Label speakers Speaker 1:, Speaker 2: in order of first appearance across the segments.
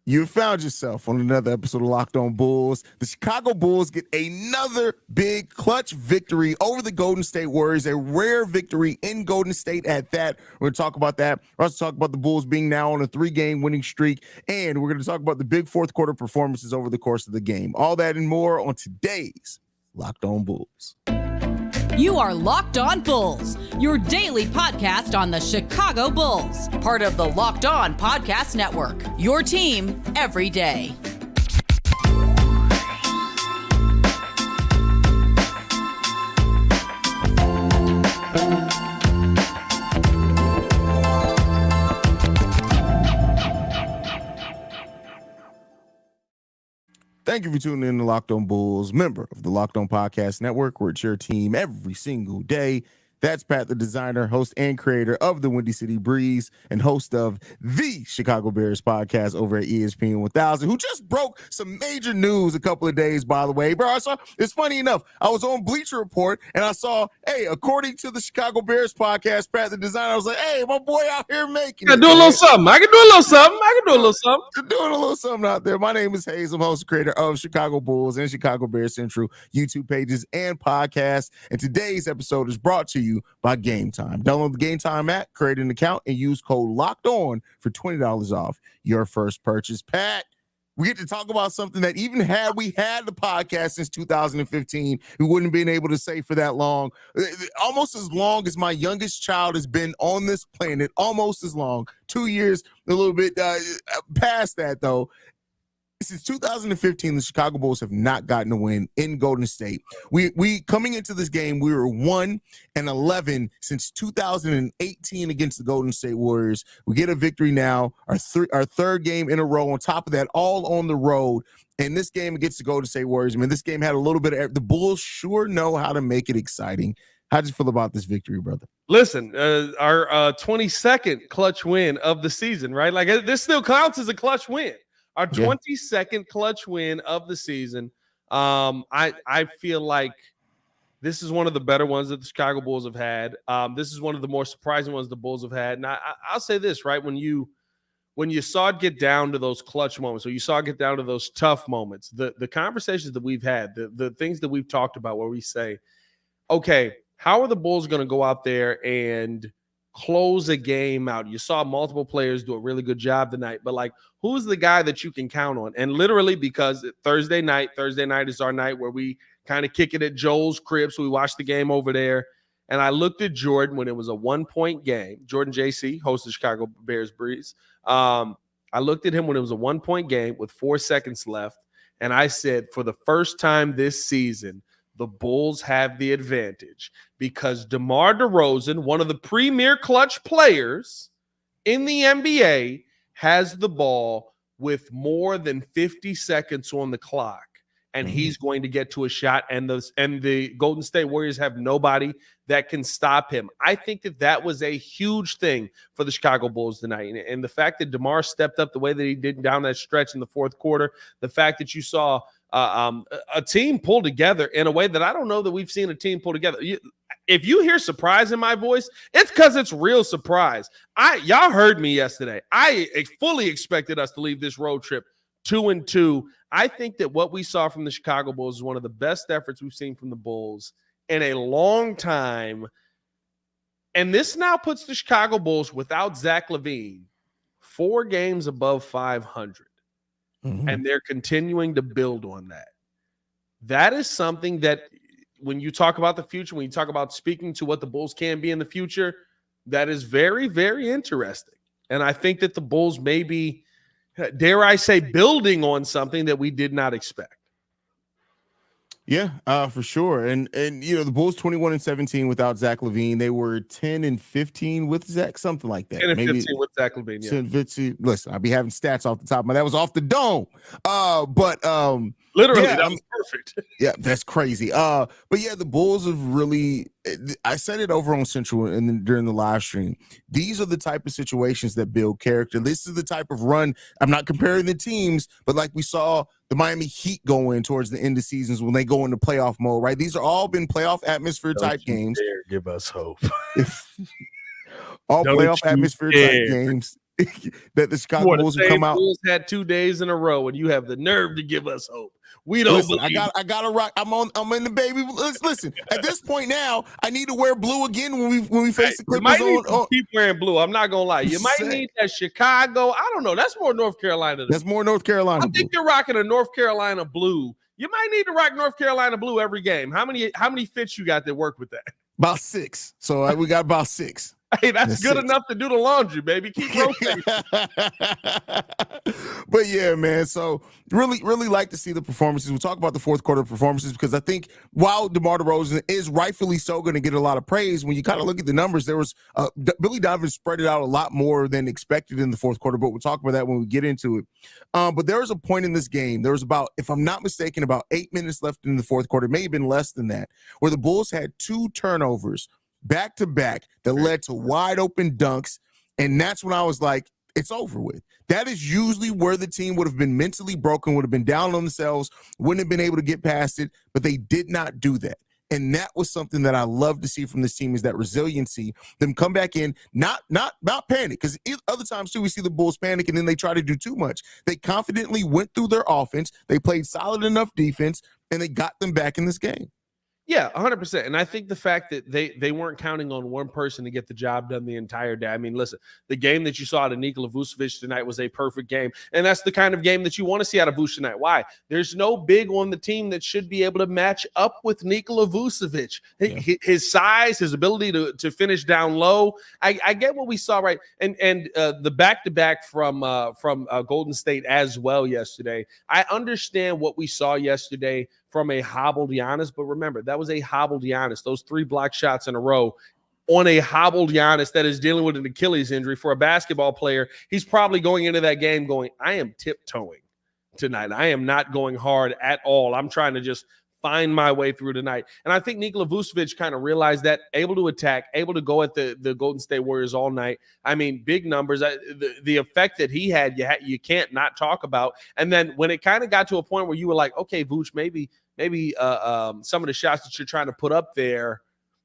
Speaker 1: You found yourself on another episode of Locked On Bulls. The Chicago Bulls get another big clutch victory over the Golden State Warriors, a rare victory in Golden State at that. We're going to talk about that. We're also talk about the Bulls being now on a 3-game winning streak, and we're going to talk about the big fourth quarter performances over the course of the game. All that and more on today's Locked On Bulls.
Speaker 2: You are Locked On Bulls, your daily podcast on the Chicago Bulls, part of the Locked On Podcast Network, your team every day.
Speaker 1: Thank you for tuning in to Locked On Bulls, member of the Locked On Podcast Network, where it's your team every single day. That's Pat the Designer, host and creator of the Windy City Breeze and host of the Chicago Bears podcast over at ESPN 1000, who just broke some major news a couple of days, by the way. Bro, I saw, it's funny enough, I was on Bleacher Report and I saw, hey, according to the Chicago Bears podcast, Pat the Designer, I was like, hey, my boy out here making it.
Speaker 3: I can do a little something. I can do a little something.
Speaker 1: You're doing a little something out there. My name is Haize. I'm host and creator of Chicago Bulls and Chicago Bears Central YouTube pages and podcasts. And today's episode is brought to you by Game Time. Download the Game Time app, create an account, and use code Locked On for $20 off your first purchase. Pat, we get to talk about something that even had we had the podcast since 2015, we wouldn't have been able to say for that long. Almost as long as my youngest child has been on this planet, almost as long. 2 years, a little bit past that, though. Since 2015, the Chicago Bulls have not gotten a win in Golden State. We coming into this game, we were 1-11 since 2018 against the Golden State Warriors. We get a victory now, our third game in a row. On top of that, all on the road. And this game against the Golden State Warriors, I mean, this game had a little bit of the Bulls sure know how to make it exciting. How do you feel about this victory, brother?
Speaker 3: Listen, our 22nd clutch win of the season, right? Like this still counts as a clutch win. Our 22nd clutch win of the season. I feel like this is one of the better ones that the Chicago Bulls have had. This is one of the more surprising ones the Bulls have had. And I'll say this, right? When you saw it get down to those clutch moments, or you saw it get down to those tough moments, the conversations that we've had, the things that we've talked about where we say, okay, how are the Bulls going to go out there and close a game out? You saw multiple players do a really good job tonight, but like, who's the guy that you can count on? And literally, because Thursday night is our night where we kind of kick it at Joel's crib. So we watched the game over there. And I looked at Jordan when it was a 1-point game. Jordan JC, host of Chicago Bears Breeze. I looked at him when it was a 1-point game with 4 seconds left. And I said, for the first time this season, the Bulls have the advantage because DeMar DeRozan, one of the premier clutch players in the NBA, has the ball with more than 50 seconds on the clock, and he's going to get to a shot, and the Golden State Warriors have nobody that can stop him. I think that was a huge thing for the Chicago Bulls tonight, and the fact that DeMar stepped up the way that he did down that stretch in the fourth quarter, the fact that you saw a team pull together in a way that I don't know that we've seen a team pull together. If you hear surprise in my voice, it's because it's real surprise. Y'all heard me yesterday. I fully expected us to leave this road trip 2-2. I think that what we saw from the Chicago Bulls is one of the best efforts we've seen from the Bulls in a long time. And this now puts the Chicago Bulls without Zach LaVine 4 games above 500. And they're continuing to build on that. That is something that when you talk about the future, when you talk about speaking to what the Bulls can be in the future, that is very, very interesting. And I think that the Bulls may be, dare I say, building on something that we did not expect.
Speaker 1: Yeah, for sure. And you know, the Bulls 21-17 without Zach LaVine. They were 10-15 with Zach, something like that.
Speaker 3: 10-15 with Zach LaVine. Yeah.
Speaker 1: 10-15. Listen, I'll be having stats off the top of my. That was off the dome.
Speaker 3: Literally,
Speaker 1: yeah,
Speaker 3: that was perfect.
Speaker 1: Yeah, that's crazy. But yeah, the Bulls have really. I said it over on Central and during the live stream. These are the type of situations that build character. This is the type of run. I'm not comparing the teams, but like we saw the Miami Heat go in towards the end of seasons when they go into playoff mode, right? These are all been playoff atmosphere type games.
Speaker 3: Give us hope.
Speaker 1: All playoff atmosphere type games. that the Chicago Bulls would come out.
Speaker 3: Bulls had 2 days in a row, and you have the nerve to give us hope. We don't
Speaker 1: listen,
Speaker 3: believe.
Speaker 1: I gotta rock. I'm in the baby. Listen, at this point now, I need to wear blue again when we face the Clippers.
Speaker 3: You might keep wearing blue. I'm not gonna lie. You might need that Chicago. I don't know. That's more North Carolina.
Speaker 1: That's more North Carolina.
Speaker 3: I think you're rocking a North Carolina blue. You might need to rock North Carolina blue every game. How many fits you got that work with that?
Speaker 1: About 6. So we got about 6.
Speaker 3: Hey, that's good enough to do the laundry, baby. Keep rotating.
Speaker 1: But yeah, man. So really like to see the performances. We'll talk about the fourth quarter performances because I think while DeMar DeRozan is rightfully so going to get a lot of praise, when you kind of look at the numbers, there was Billy Donovan spread it out a lot more than expected in the fourth quarter. But we'll talk about that when we get into it. But there was a point in this game. There was about, if I'm not mistaken, about 8 minutes left in the fourth quarter, may have been less than that, where the Bulls had 2 turnovers back-to-back that led to wide open dunks. And that's when I was like, it's over with. That is usually where the team would have been mentally broken, would have been down on themselves, wouldn't have been able to get past it, but they did not do that. And that was something that I love to see from this team, is that resiliency, them come back in, not panic, because other times too, we see the Bulls panic and then they try to do too much. They confidently went through their offense, they played solid enough defense, and they got them back in this game.
Speaker 3: Yeah, 100%. And I think the fact that they weren't counting on one person to get the job done the entire day. I mean, listen, the game that you saw out of Nikola Vucevic tonight was a perfect game. And that's the kind of game that you want to see out of Vuce tonight. Why? There's no big on the team that should be able to match up with Nikola Vucevic. Yeah. His size, his ability to finish down low. I get what we saw, right? And the back-to-back from Golden State as well yesterday. I understand what we saw yesterday from a hobbled Giannis, but remember, that was a hobbled Giannis. Those 3 block shots in a row on a hobbled Giannis that is dealing with an Achilles injury. For a basketball player, he's probably going into that game going, I am tiptoeing tonight. I am not going hard at all. I'm trying to just find my way through tonight. And I think Nikola Vucevic kind of realized that, able to attack, able to go at the Golden State Warriors all night. I mean, big numbers. The effect that he had, you can't not talk about. And then when it kind of got to a point where you were like, okay, Vuce, maybe some of the shots that you're trying to put up there,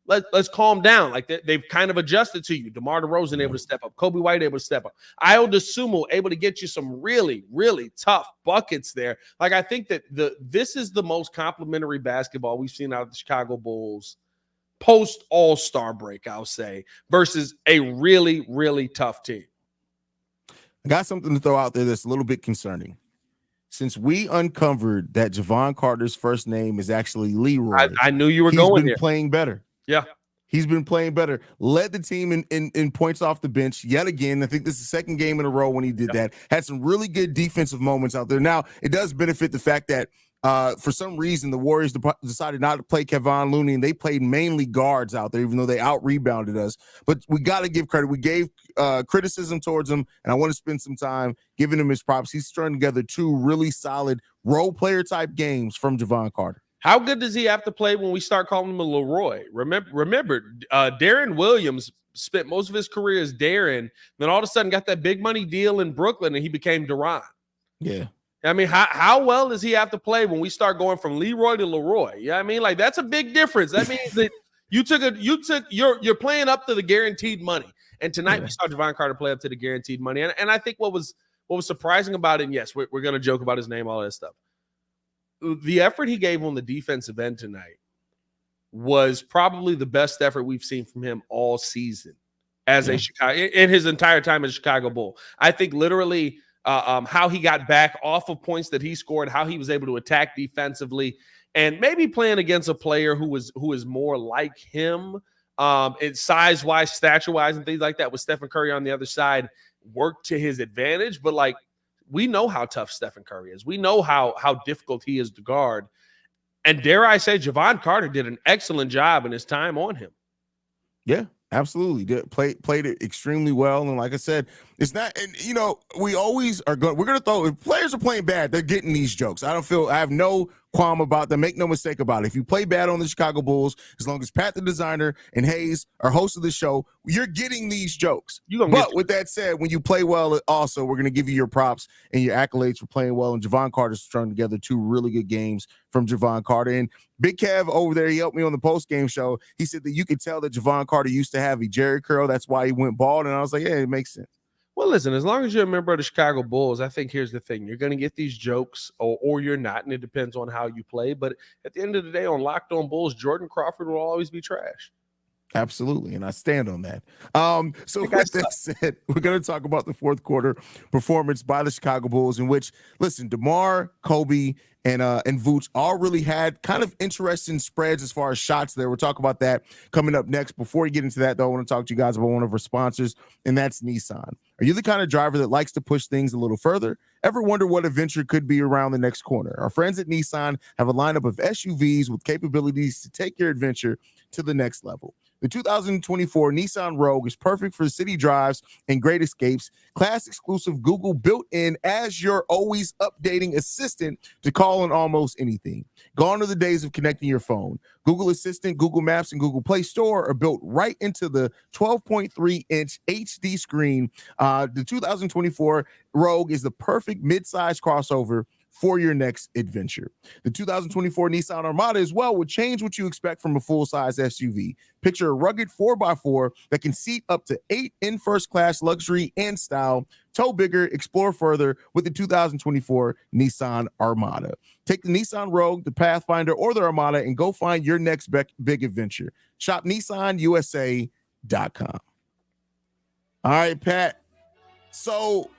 Speaker 3: let's calm down. Like they've kind of adjusted to you. DeMar DeRozan able to step up. Coby White able to step up. Ayo Dosunmu able to get you some really, really tough buckets there. Like I think that this is the most complimentary basketball we've seen out of the Chicago Bulls post All-Star break, I'll say, versus a really, really tough team.
Speaker 1: I got something to throw out there that's a little bit concerning. Since we uncovered that Javon Carter's first name is actually Leroy,
Speaker 3: I knew you were going there.
Speaker 1: He's been playing better.
Speaker 3: Yeah.
Speaker 1: He's been playing better. Led the team in points off the bench yet again. I think this is the second game in a row when he did that. Had some really good defensive moments out there. Now, it does benefit the fact that for some reason, the Warriors decided not to play Kevon Looney, and they played mainly guards out there, even though they out-rebounded us. But we got to give credit. We gave criticism towards him, and I want to spend some time giving him his props. He's strung together 2 really solid role player type games from Javon Carter.
Speaker 3: How good does he have to play when we start calling him a Leroy? Remember, Darren Williams spent most of his career as Darren, then all of a sudden got that big money deal in Brooklyn, and he became Deron.
Speaker 1: Yeah.
Speaker 3: I mean, how well does he have to play when we start going from Leroy to Leroy? Yeah, I mean, like that's a big difference. That means that you're playing up to the guaranteed money. And tonight we saw Javon Carter play up to the guaranteed money. And I think what was surprising about it, and yes, we're going to joke about his name, all that stuff. The effort he gave on the defensive end tonight was probably the best effort we've seen from him all season as a Chicago in his entire time as a Chicago Bull. I think literally how he got back off of points that he scored, how he was able to attack defensively, and maybe playing against a player who is more like him, size-wise, stature-wise, and things like that, with Stephen Curry on the other side, worked to his advantage. But like, we know how tough Stephen Curry is. We know how difficult he is to guard. And dare I say, Javon Carter did an excellent job in his time on him. Yeah.
Speaker 1: Absolutely. Played it extremely well. And like I said, it's not, and we always are going, we're going to throw, if players are playing bad, they're getting these jokes. I have no qualm about them. Make no mistake about it. If you play bad on the Chicago Bulls, as long as Pat the Designer and Haize are hosts of the show, you're getting these jokes. But with that said, when you play well, also, we're going to give you your props and your accolades for playing well. And Javon Carter's strung together 2 really good games from Javon Carter. And Big Kev over there, he helped me on the post-game show. He said that you could tell that Javon Carter used to have a Jerry curl. That's why he went bald. And I was like, yeah, it makes sense.
Speaker 3: Well, listen, as long as you're a member of the Chicago Bulls, I think here's the thing. You're going to get these jokes or you're not, and it depends on how you play. But at the end of the day, on Locked On Bulls, Jordan Crawford will always be trash.
Speaker 1: Absolutely, and I stand on that. So with that said, we're going to talk about the fourth quarter performance by the Chicago Bulls, in which, listen, DeMar, Coby, and Vooch all really had kind of interesting spreads as far as shots there. We'll talk about that coming up next. Before we get into that, though, I want to talk to you guys about one of our sponsors, and that's Nissan. Are you the kind of driver that likes to push things a little further? Ever wonder what adventure could be around the next corner? Our friends at Nissan have a lineup of SUVs with capabilities to take your adventure to the next level. The 2024 Nissan Rogue is perfect for city drives and great escapes. Class-exclusive Google built-in as your always updating assistant to call on almost anything. Gone are the days of connecting your phone. Google Assistant, Google Maps, and Google Play Store are built right into the 12.3-inch HD screen. The 2024 Rogue is the perfect mid-size crossover for your next adventure. The 2024 Nissan Armada as well would change what you expect from a full-size SUV. Picture a rugged 4x4 that can seat up to 8 in first-class luxury and style. Tow bigger, explore further with the 2024 Nissan Armada. Take the Nissan Rogue, the Pathfinder, or the Armada and go find your next big adventure. Shop NissanUSA.com. All right, Pat. So,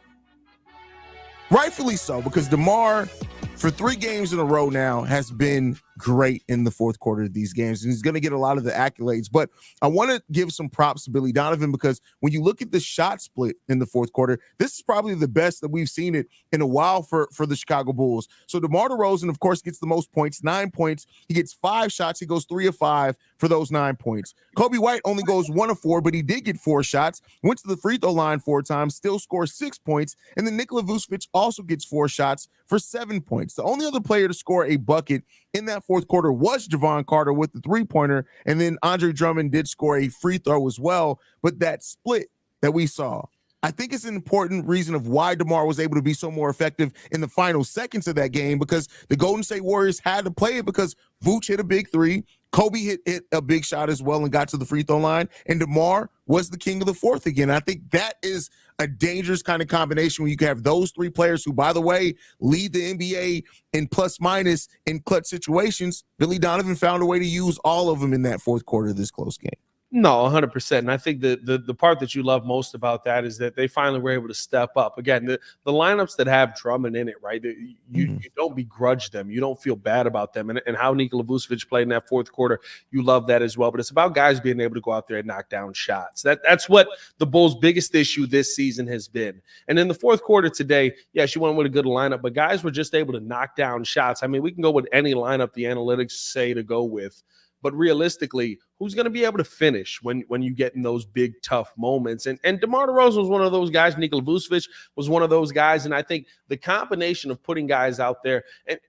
Speaker 1: rightfully so, because DeMar, for 3 games in a row now, has been great in the fourth quarter of these games, and he's going to get a lot of the accolades. But I want to give some props to Billy Donovan, because when you look at the shot split in the fourth quarter, this is probably the best that we've seen it in a while for the Chicago Bulls. So DeMar DeRozan, of course, gets the most points, 9 points. He gets 5 shots. He goes 3 of 5 for those 9 points. Coby White only goes 1 of 4, but he did get 4 shots, went to the free throw line 4 times, still scores 6 points. And then Nikola Vucevic also gets 4 shots for 7 points. The only other player to score a bucket in that fourth quarter was Javon Carter with the 3-pointer, and then Andre Drummond did score a free throw as well. But that split that we saw, I think it's an important reason of why DeMar was able to be so more effective in the final seconds of that game, because the Golden State Warriors had to play it because Vooch hit a big 3, Coby hit a big shot as well and got to the free throw line, and DeMar was the king of the fourth again. I think that is a dangerous kind of combination when you can have those 3 players who, by the way, lead the NBA in plus minus in clutch situations. Billy Donovan found a way to use all of them in that fourth quarter of this close game.
Speaker 3: No, 100%. And I think the part that you love most about that is that they finally were able to step up. Again, the lineups that have Drummond in it, right? You don't begrudge them. You don't feel bad about them. And how Nikola Vucevic played in that fourth quarter, you love that as well. But it's about guys being able to go out there and knock down shots. That's what the Bulls' biggest issue this season has been. And in the fourth quarter today, yes, you went with a good lineup, but guys were just able to knock down shots. I mean, we can go with any lineup the analytics say to go with. But realistically, who's going to be able to finish when you get in those big, tough moments? And DeMar DeRozan was one of those guys. Nikola Vucevic was one of those guys. And I think the combination of putting guys out there, and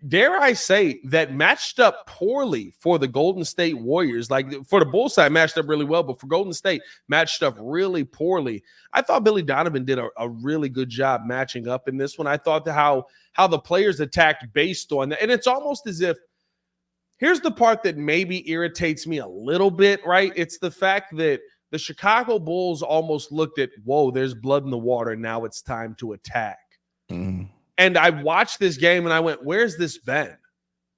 Speaker 3: dare I say, that matched up poorly for the Golden State Warriors. Like, for the Bulls side, matched up really well, but for Golden State, matched up really poorly. I thought Billy Donovan did a really good job matching up in this one. I thought how the players attacked based on that. And it's almost as if, here's the part that maybe irritates me a little bit, right? It's the fact that the Chicago Bulls almost looked at, whoa, there's blood in the water. Now it's time to attack. And I watched this game and I went, where's this been?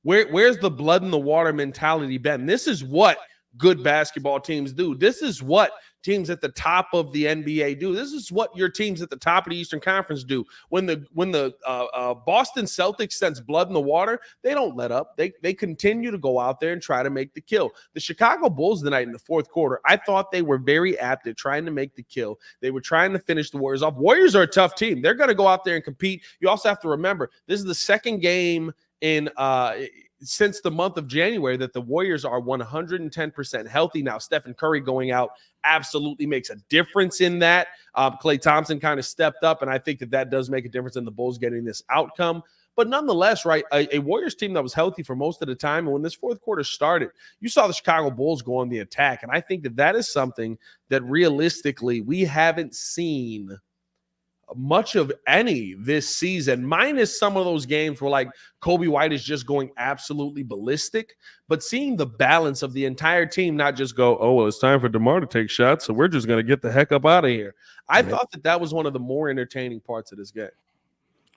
Speaker 3: Where's the blood in the water mentality been? This is what good basketball teams do. This is what teams at the top of the NBA do. This is what your teams at the top of the Eastern Conference do. When the Boston Celtics sense blood in the water, they don't let up. They continue to go out there and try to make the kill. The Chicago Bulls tonight in the fourth quarter, I thought they were very apt at trying to make the kill. They were trying to finish the Warriors off. Warriors are a tough team. They're going to go out there and compete. You also have to remember, this is the second game in since the month of January that the Warriors are 110% healthy. Now, Stephen Curry going out absolutely makes a difference in that. Klay Thompson kind of stepped up, and I think that does make a difference in the Bulls getting this outcome. But nonetheless, right, a Warriors team that was healthy for most of the time, and when this fourth quarter started, you saw the Chicago Bulls go on the attack, and I think that is something that realistically we haven't seen much of any this season, minus some of those games where like Coby White is just going absolutely ballistic. But seeing the balance of the entire team not just go, oh, well, it's time for DeMar to take shots, so we're just going to get the heck up out of here. I thought that was one of the more entertaining parts of this game.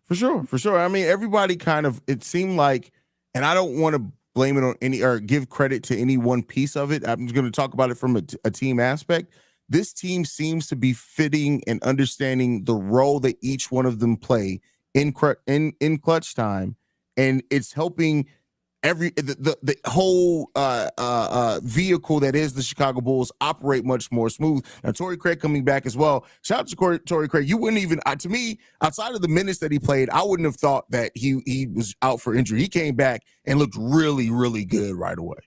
Speaker 1: For sure. I mean, everybody kind of, it seemed like, and I don't want to blame it on any or give credit to any one piece of it. I'm just going to talk about it from a team aspect. This team seems to be fitting and understanding the role that each one of them play in clutch time, and it's helping the whole vehicle that is the Chicago Bulls operate much more smooth. Now, Torrey Craig coming back as well. Shout out to Torrey Craig. You wouldn't even, to me, outside of the minutes that he played, I wouldn't have thought that he was out for injury. He came back and looked really, really good right away.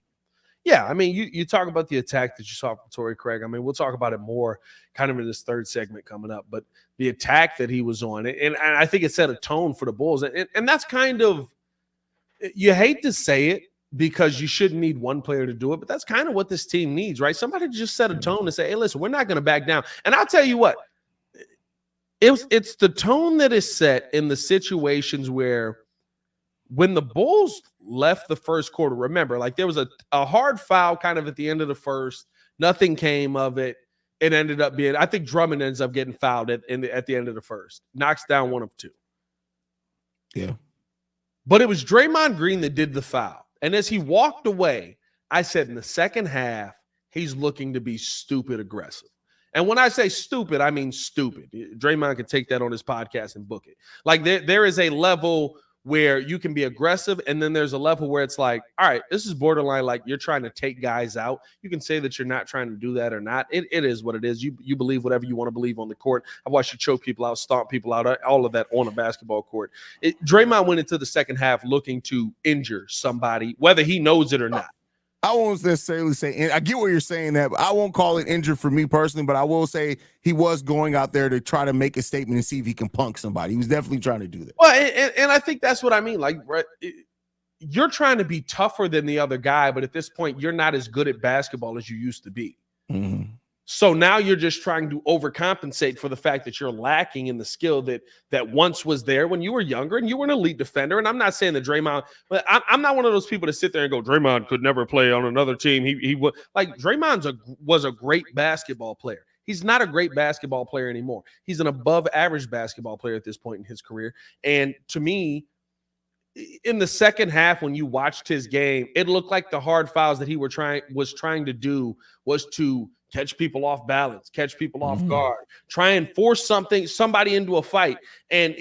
Speaker 3: Yeah, I mean, you talk about the attack that you saw from Torrey Craig. I mean, we'll talk about it more kind of in this third segment coming up. But the attack that he was on, and I think it set a tone for the Bulls. And that's kind of, you hate to say it because you shouldn't need one player to do it, but that's kind of what this team needs, right? Somebody to just set a tone and say, hey, listen, we're not going to back down. And I'll tell you what, it's the tone that is set in the situations where when the Bulls left the first quarter, remember, like there was a hard foul kind of at the end of the first. Nothing came of it. It ended up being, I think Drummond ends up getting fouled at the end of the first. Knocks down one of two.
Speaker 1: Yeah.
Speaker 3: But it was Draymond Green that did the foul. And as he walked away, I said in the second half, he's looking to be stupid aggressive. And when I say stupid, I mean stupid. Draymond could take that on his podcast and book it. Like there is a level where you can be aggressive, and then there's a level where it's like, all right, this is borderline like you're trying to take guys out. You can say that you're not trying to do that or not. It is what it is. You believe whatever you want to believe on the court. I watched you choke people out, stomp people out, all of that on a basketball court. Draymond went into the second half looking to injure somebody, whether he knows it or not.
Speaker 1: I won't necessarily say, and I get what you're saying that, but I won't call it injured for me personally, but I will say he was going out there to try to make a statement and see if he can punk somebody. He was definitely trying to do that.
Speaker 3: Well, and I think that's what I mean. Like, you're trying to be tougher than the other guy, but at this point, you're not as good at basketball as you used to be.
Speaker 1: Mm-hmm.
Speaker 3: So now you're just trying to overcompensate for the fact that you're lacking in the skill that once was there when you were younger and you were an elite defender. And I'm not saying that Draymond, but I'm not one of those people to sit there and go, Draymond could never play on another team. He would, like, Draymond was a great basketball player. He's not a great basketball player anymore. He's an above average basketball player at this point in his career. And to me, in the second half, when you watched his game, it looked like the hard fouls that he was trying to do was to catch people off balance, catch people off guard, try and force somebody into a fight. And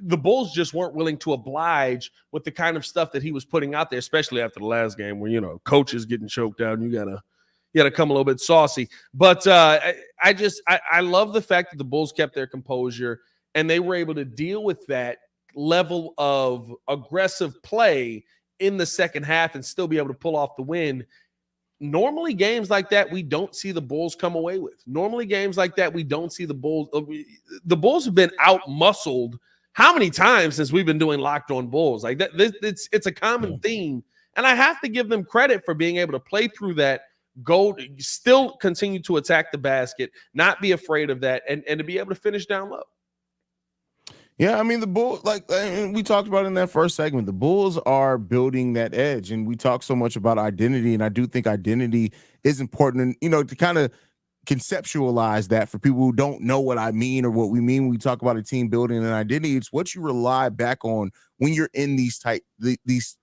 Speaker 3: the Bulls just weren't willing to oblige with the kind of stuff that he was putting out there, especially after the last game where, coach is getting choked out and you gotta come a little bit saucy. But I love the fact that the Bulls kept their composure and they were able to deal with that level of aggressive play in the second half and still be able to pull off the win. Normally, games like that, we don't see the Bulls come away with. Normally, games like that, we don't see the Bulls. The Bulls have been out-muscled how many times since we've been doing Locked On Bulls? Like that, it's a common theme. And I have to give them credit for being able to play through that, still continue to attack the basket, not be afraid of that, and to be able to finish down low.
Speaker 1: Yeah, I mean, the Bulls, and we talked about in that first segment, the Bulls are building that edge, and we talk so much about identity, and I do think identity is important, and, to kind of conceptualize that for people who don't know what I mean or what we mean when we talk about a team building an identity. It's what you rely back on when you're in these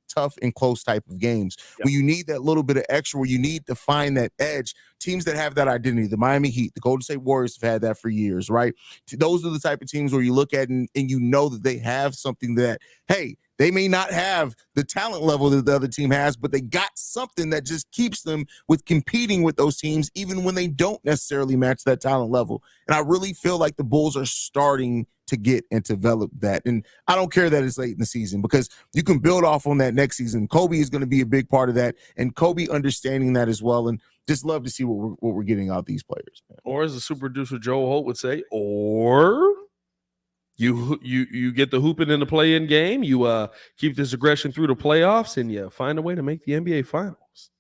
Speaker 1: tough and close type of games. Yep. When you need that little bit of extra, where you need to find that edge. Teams that have that identity, the Miami Heat, the Golden State Warriors have had that for years, right? Those are the type of teams where you look at and you know that they have something that, hey, they may not have the talent level that the other team has, but they got something that just keeps them with competing with those teams, even when they don't necessarily match that talent level. And I really feel like the Bulls are starting to get and develop that. And I don't care that it's late in the season, because you can build off on that next season. Coby is going to be a big part of that, and Coby understanding that as well. And just love to see what we're getting out of these players, man.
Speaker 3: Or as the super producer Joe Holt would say, or you get the hooping in the play-in game, you keep this aggression through the playoffs, and you find a way to make the NBA Finals.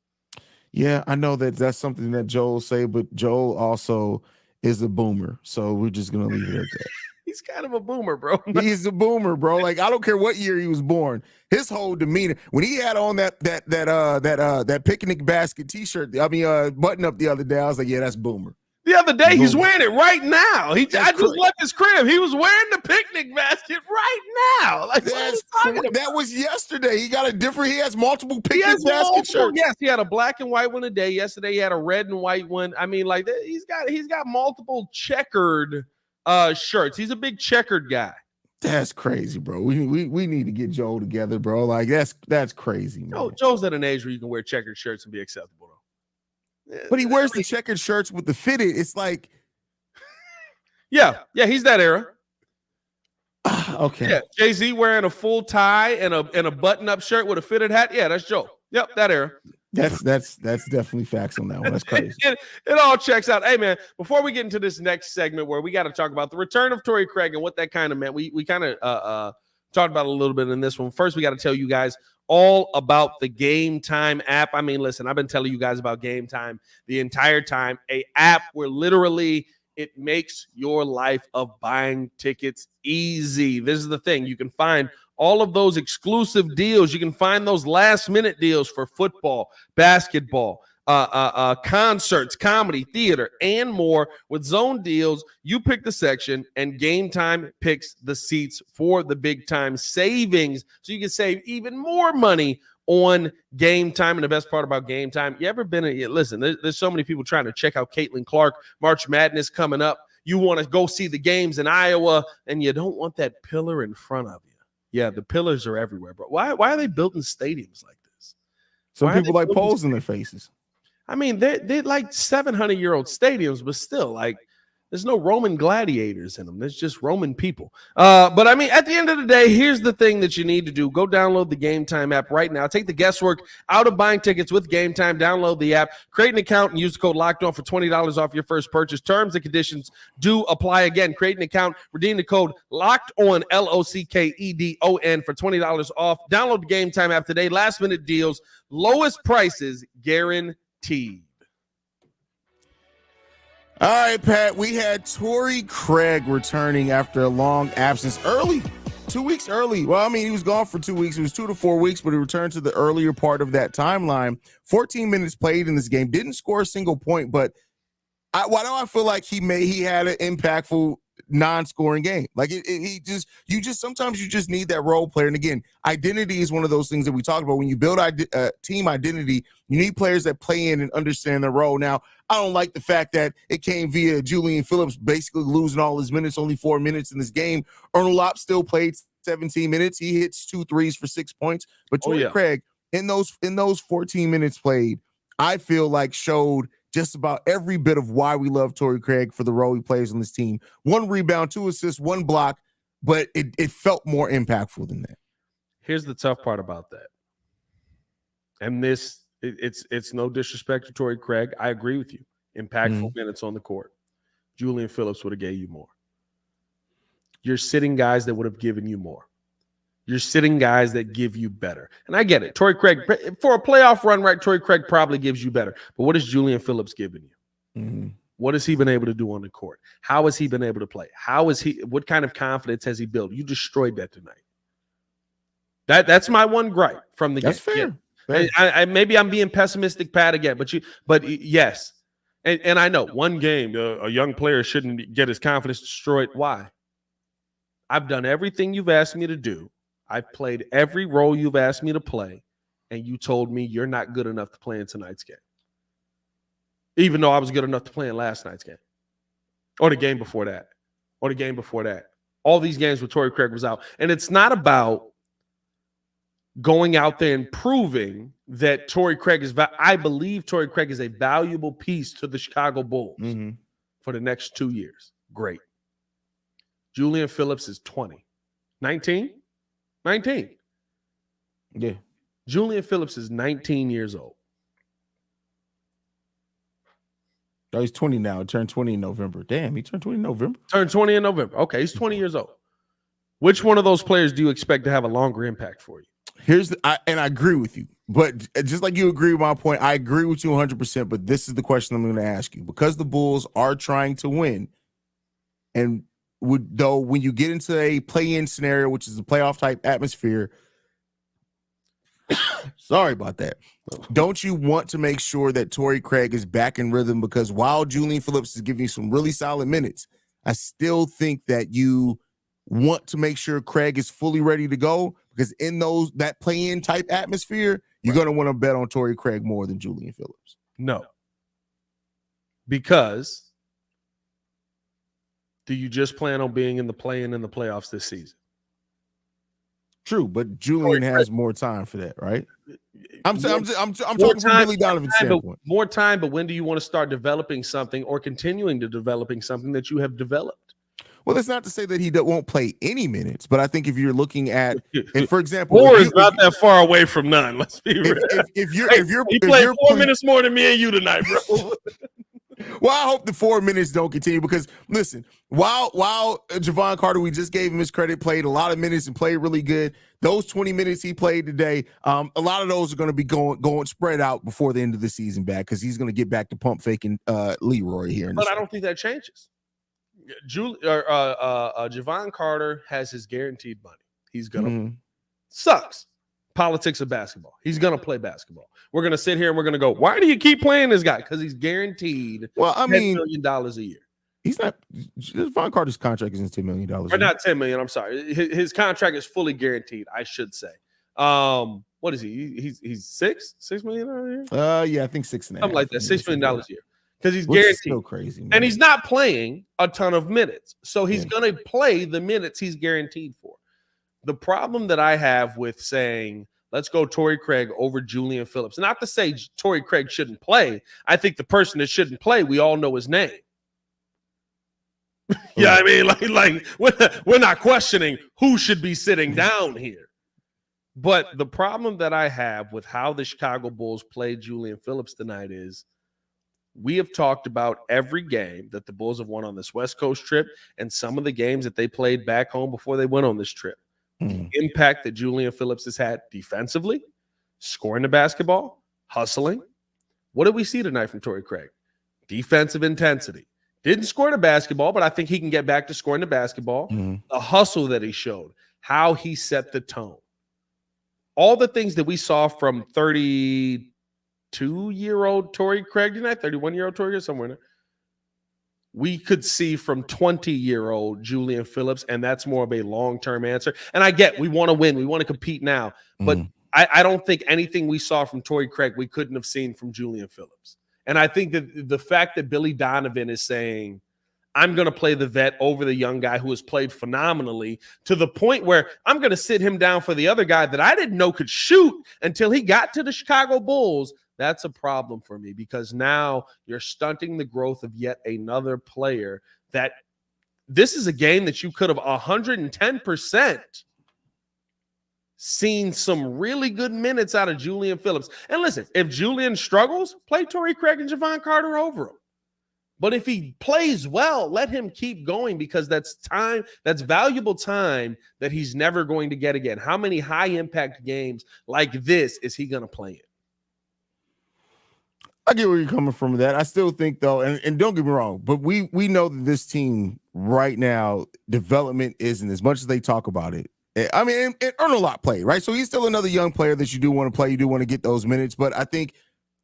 Speaker 1: Yeah, I know that's something that Joel say, but Joel also is a boomer, so we're just gonna leave it at that.
Speaker 3: He's kind of a boomer, bro.
Speaker 1: He's a boomer, bro. Like, I don't care what year he was born. His whole demeanor when he had on that picnic basket T-shirt, button up the other day, I was like, yeah, that's boomer.
Speaker 3: The other day, he's wearing it right now. I just left his crib. He was wearing the picnic basket right now. Like,
Speaker 1: that was yesterday. He got a different. He has multiple picnic basket shirts.
Speaker 3: Yes, he had a black and white one today. Yesterday, he had a red and white one. I mean, like he's got multiple checkered shirts. He's a big checkered guy.
Speaker 1: That's crazy, bro. We need to get Joe together, bro. Like that's crazy, man.
Speaker 3: Joe's at an age where you can wear checkered shirts and be acceptable, though.
Speaker 1: But he wears the checkered shirts with the fitted. It's like,
Speaker 3: yeah, he's that era.
Speaker 1: Okay.
Speaker 3: Yeah, Jay-Z wearing a full tie and a button-up shirt with a fitted hat. Yeah, that's Joe. Yep, that era.
Speaker 1: That's definitely facts on that one. That's crazy.
Speaker 3: It all checks out. Hey, man, before we get into this next segment where we got to talk about the return of Torrey Craig and what that kind of meant, we kind of talked about it a little bit in this one. First, we got to tell you guys all about the Game Time app. I mean, listen, I've been telling you guys about Game Time the entire time. A app where literally it makes your life of buying tickets easy. This is the thing. You can find all of those exclusive deals. You can find those last-minute deals for football, basketball, concerts, comedy, theater, and more. With Zone Deals, you pick the section, and Game Time picks the seats for the big-time savings, so you can save even more money on Game Time. And the best part about Game Time, you ever been listen, there's so many people trying to check out Caitlin Clark, March Madness coming up. You want to go see the games in Iowa, and you don't want that pillar in front of you. Yeah, the pillars are everywhere, bro. Why are they building stadiums like this?
Speaker 1: Some people like poles in their faces.
Speaker 3: I mean, they're like 700-year-old stadiums, but still, like, there's no Roman gladiators in them. There's just Roman people. But, I mean, at the end of the day, here's the thing that you need to do. Go download the Game Time app right now. Take the guesswork out of buying tickets with Game Time. Download the app. Create an account and use the code LOCKEDON for $20 off your first purchase. Terms and conditions do apply. Again, create an account. Redeem the code LOCKEDON, LOCKEDON, for $20 off. Download the Game Time app today. Last-minute deals. Lowest prices guaranteed.
Speaker 1: All right, Pat, we had Torrey Craig returning after a long absence early, 2 weeks early. Well, I mean, he was gone for 2 weeks. It was 2 to 4 weeks, but he returned to the earlier part of that timeline. 14 minutes played in this game. Didn't score a single point, but why do I feel like he had an impactful non-scoring game? Like sometimes you just need that role player. And again, identity is one of those things that we talked about. When you build team identity, you need players that play in and understand their role. Now, I don't like the fact that it came via Julian Phillips basically losing all his minutes, only 4 minutes in this game. Ernie Lop still played 17 minutes. He hits 2 threes for 6 points. But Torrey Craig, in those 14 minutes played, I feel like showed just about every bit of why we love Torrey Craig for the role he plays on this team. 1 rebound, 2 assists, 1 block, but it felt more impactful than that.
Speaker 3: Here's the tough part about that. And it's no disrespect to Torrey Craig. I agree with you. Impactful minutes on the court. Julian Phillips would have gave you more. You're sitting guys that would have given you more. You're sitting guys that give you better. And I get it. Torrey Craig, for a playoff run, right, Torrey Craig probably gives you better. But what has Julian Phillips given you?
Speaker 1: Mm-hmm.
Speaker 3: What has he been able to do on the court? How has he been able to play? What kind of confidence has he built? You destroyed that tonight. That's my one gripe from the game.
Speaker 1: That's fair.
Speaker 3: I maybe I'm being pessimistic, Pat, again, but yes. And I know one game, a young player shouldn't get his confidence destroyed. Why? I've done everything you've asked me to do. I've played every role you've asked me to play, and you told me you're not good enough to play in tonight's game. Even though I was good enough to play in last night's game. Or the game before that. All these games where Torrey Craig was out. And it's not about going out there and proving that Torrey Craig is I believe Torrey Craig is a valuable piece to the Chicago Bulls for the next 2 years. Great. Julian Phillips is 20. 19?
Speaker 1: Yeah.
Speaker 3: Julian Phillips is 19 years old.
Speaker 1: Oh, he's 20 now. He turned 20 in November. Damn, he turned 20 in November?
Speaker 3: Turned 20 in November. Okay, he's 20 years old. Which one of those players do you expect to have a longer impact for you?
Speaker 1: And I agree with you. But just like you agree with my point, I agree with you 100%. But this is the question I'm going to ask you. Because the Bulls are trying to win, and when you get into a play-in scenario, which is a playoff type atmosphere, sorry about that. Don't you want to make sure that Torrey Craig is back in rhythm? Because while Julian Phillips is giving you some really solid minutes, I still think that you want to make sure Craig is fully ready to go, because in that play-in type atmosphere, you're going to want to bet on Torrey Craig more than Julian Phillips.
Speaker 3: No. Because do you just plan on being in the play-in in the playoffs this season?
Speaker 1: True, but Julian has more time for that, right? I'm talking from Billy Donovan's standpoint.
Speaker 3: More time, but when do you want to start developing something or continuing to developing something that you have developed?
Speaker 1: Well, that's not to say that he won't play any minutes, but I think if you're looking at, and for example,
Speaker 3: Four is not that far away from none. Let's be real. He played 4 minutes more than me and you tonight, bro.
Speaker 1: Well, I hope the 4 minutes don't continue, because listen, while Jevon Carter, we just gave him his credit, played a lot of minutes and played really good. Those 20 minutes he played today, a lot of those are going to be going spread out before the end of the season back, because he's going to get back to pump faking Leroy here.
Speaker 3: But I don't think that changes. Jevon Carter has his guaranteed money. He's gonna sucks. Politics of basketball. He's gonna play basketball. We're gonna sit here and we're gonna go, why do you keep playing this guy? Because he's guaranteed $10 million a year.
Speaker 1: He's not. Jevon Carter's contract isn't $10 million.
Speaker 3: Or not $10 million. I'm sorry. His contract is fully guaranteed, I should say. What is he? He's $6 million a year?
Speaker 1: Yeah, I think 6.5.
Speaker 3: Something like that. $6 million a year. Because he's guaranteed.
Speaker 1: Still crazy, man.
Speaker 3: And he's not playing a ton of minutes. So he's going to play the minutes he's guaranteed for. The problem that I have with saying, let's go Torrey Craig over Julian Phillips, not to say Torrey Craig shouldn't play. I think the person that shouldn't play, we all know his name. Yeah, I mean, like we're not questioning who should be sitting down here. But the problem that I have with how the Chicago Bulls played Julian Phillips tonight is, we have talked about every game that the Bulls have won on this West Coast trip and some of the games that they played back home before they went on this trip. The impact that Julian Phillips has had defensively, scoring the basketball, hustling. What did we see tonight from Torrey Craig? Defensive intensity. Didn't score the basketball, but I think he can get back to scoring the basketball. The hustle that he showed, how he set the tone. All the things that we saw from 32-year-old Torrey Craig tonight, 31-year-old Torrey Craig, somewhere in there, we could see from 20-year-old Julian Phillips, and that's more of a long-term answer. And I get, we want to win, we want to compete now, but I don't think anything we saw from Torrey Craig we couldn't have seen from Julian Phillips. And I think that the fact that Billy Donovan is saying, I'm going to play the vet over the young guy who has played phenomenally, to the point where I'm going to sit him down for the other guy that I didn't know could shoot until he got to the Chicago Bulls. That's a problem for me, because now you're stunting the growth of yet another player. That this is a game that you could have 110% seen some really good minutes out of Julian Phillips. And listen, if Julian struggles, play Torrey Craig and Jevon Carter over him. But if he plays well, let him keep going, because that's time, that's valuable time that he's never going to get again. How many high-impact games like this is he going to play in?
Speaker 1: I get where you're coming from with that. I still think, though, and don't get me wrong, but we know that this team right now, development isn't, as much as they talk about it. I mean, and earn a lot played, right? So he's still another young player that you do want to play. You do want to get those minutes. But I think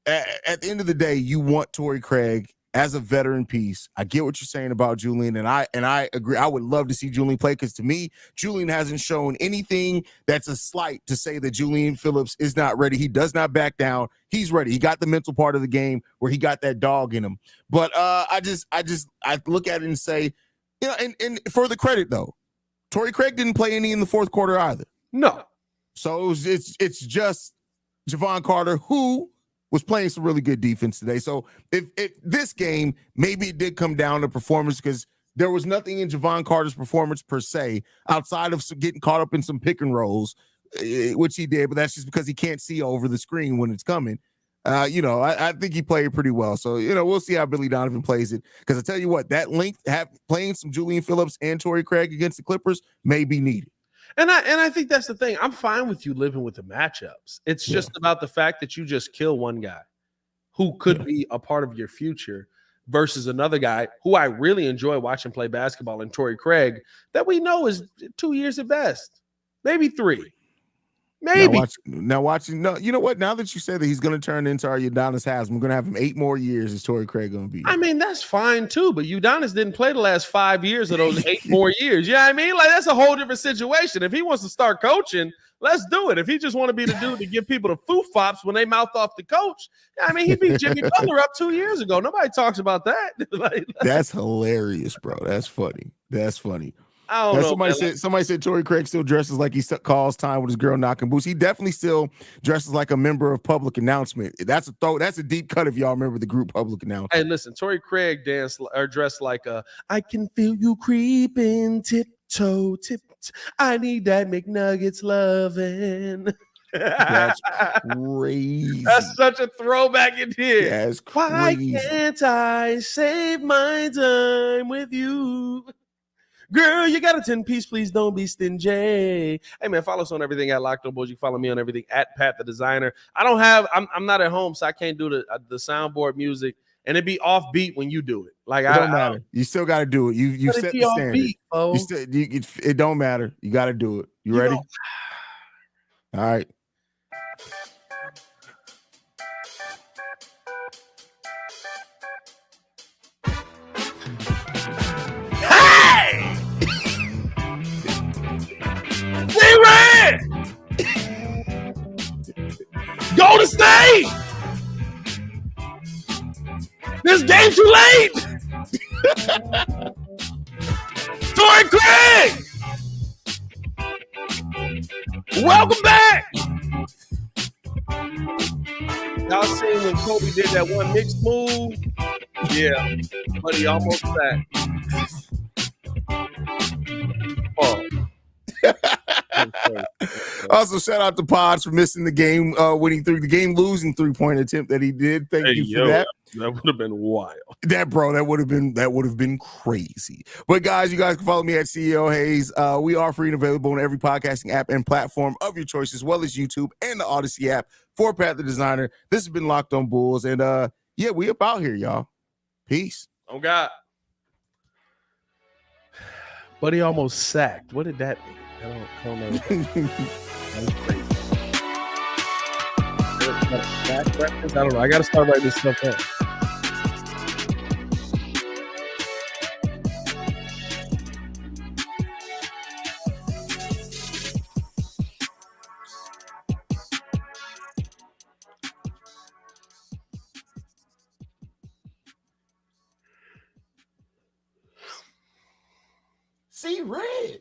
Speaker 1: at the end of the day, you want Torrey Craig as a veteran piece. I get what you're saying about Julian, and I agree. I would love to see Julian play, because to me, Julian hasn't shown anything that's a slight to say that Julian Phillips is not ready. He does not back down. He's ready. He got the mental part of the game where he got that dog in him. But I look at it and say, you know, and for the credit though, Torrey Craig didn't play any in the fourth quarter either.
Speaker 3: No.
Speaker 1: So it's just Jevon Carter, who was playing some really good defense today. So if this game, maybe it did come down to performance, because there was nothing in Jevon Carter's performance per se outside of getting caught up in some pick and rolls, which he did, but that's just because he can't see over the screen when it's coming. I think he played pretty well. So, we'll see how Billy Donovan plays it. Because I tell you what, that length, playing some Julian Phillips and Torrey Craig against the Clippers may be needed.
Speaker 3: And I think that's the thing. I'm fine with you living with the matchups. It's just about the fact that you just kill one guy who could be a part of your future. versus another guy who I really enjoy watching play basketball in Torrey Craig that we know is 2 years at best, maybe 3. Maybe.
Speaker 1: Now watching. No, you know what? Now that you said that he's going to turn into our Udonis Haslam, we're going to have him 8 more years. Is Torrey Craig going to be?
Speaker 3: I mean, that's fine too. But Udonis didn't play the last 5 years of those 8 more years. You know what I mean? Like, that's a whole different situation. If he wants to start coaching, let's do it. If he just want to be the dude to give people the foo-fops when they mouth off the coach, I mean, he beat Jimmy Butler up 2 years ago. Nobody talks about that.
Speaker 1: That's hilarious, bro. That's funny. That's funny.
Speaker 3: I don't know.
Speaker 1: Somebody said Torrey Craig still dresses like he calls time with his girl knocking boots. He definitely still dresses like a member of Public Announcement. That's a deep cut if y'all remember the group Public Announcement.
Speaker 3: Hey, listen, Torrey Craig dressed like a I can feel you creeping tiptoe. I need that McNuggets loving.
Speaker 1: That's crazy.
Speaker 3: That's such a throwback in here.
Speaker 1: That's crazy.
Speaker 3: Why can't I save my time with you? Girl, you got a 10-piece, please don't be stingy. Hey, man, follow us on everything at Locked On Bulls. You follow me on everything at Pat The Designer. I'm not at home, so I can't do the soundboard music, and it'd be off beat when you do it. Like,
Speaker 1: it don't matter. You still got to do it. You set the standard. Beat, it don't matter. You got to do it. You ready? All right.
Speaker 3: Golden State! This game's too late! Torrey Craig! Welcome back! Y'all seen when Coby did that one mixed move? Yeah, but he almost back. Oh.
Speaker 1: Also, shout out to Pods for missing the game losing 3-point attempt that he did. Thank you for that.
Speaker 3: That would have been wild.
Speaker 1: That would have been crazy. But guys, you guys can follow me at ceohaize. We are free and available on every podcasting app and platform of your choice, as well as YouTube and the Odyssey app for Pat the Designer. This has been Locked On Bulls, and we up out here, y'all. Peace.
Speaker 3: Oh God. But he almost sacked. What did that mean? I don't know. That was crazy. I don't know. I got to start writing this stuff down.
Speaker 1: See red.